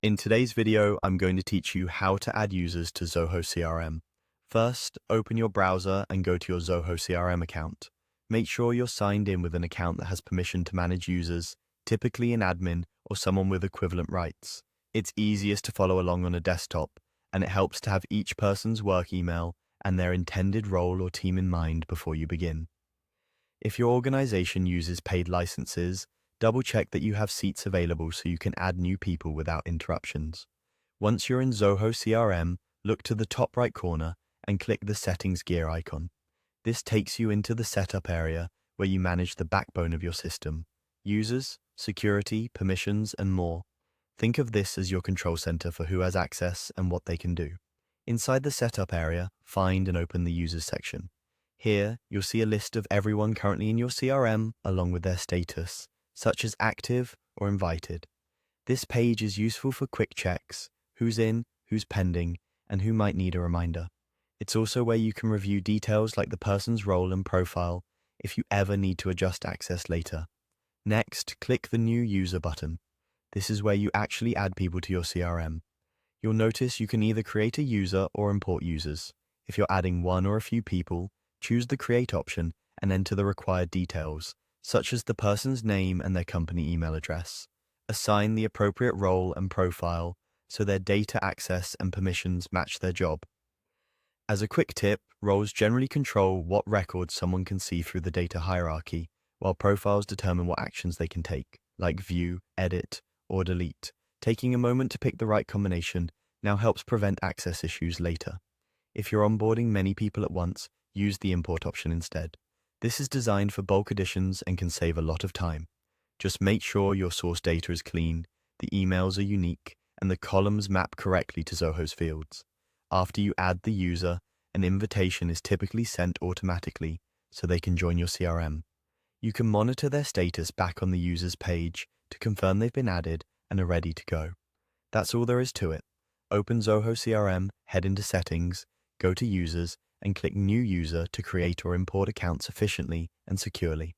In today's video, I'm going to teach you how to add users to Zoho CRM. First, open your browser and go to your Zoho CRM account. Make sure you're signed in with an account that has permission to manage users, typically an admin or someone with equivalent rights. It's easiest to follow along on a desktop, and it helps to have each person's work email and their intended role or team in mind before you begin. If your organization uses paid licenses, double-check that you have seats available so you can add new people without interruptions. Once you're in Zoho CRM, look to the top right corner and click the Settings gear icon. This takes you into the Setup area where you manage the backbone of your system: users, security, permissions, and more. Think of this as your control center for who has access and what they can do. Inside the Setup area, find and open the Users section. Here, you'll see a list of everyone currently in your CRM along with their status, such as active or invited. This page is useful for quick checks: who's in, who's pending, and who might need a reminder. It's also where you can review details like the person's role and profile if you ever need to adjust access later. Next, click the New User button. This is where you actually add people to your CRM. You'll notice you can either create a user or import users. If you're adding one or a few people, choose the Create option and enter the required details, such as the person's name and their company email address. Assign the appropriate role and profile so their data access and permissions match their job. As a quick tip, roles generally control what records someone can see through the data hierarchy, while profiles determine what actions they can take, like view, edit, or delete. Taking a moment to pick the right combination now helps prevent access issues later. If you're onboarding many people at once, use the import option instead. This is designed for bulk additions and can save a lot of time. Just make sure your source data is clean, the emails are unique, and the columns map correctly to Zoho's fields. After you add the user, an invitation is typically sent automatically so they can join your CRM. You can monitor their status back on the user's page to confirm they've been added and are ready to go. That's all there is to it. Open Zoho CRM, head into Settings, go to Users, and click New User to create or import accounts efficiently and securely.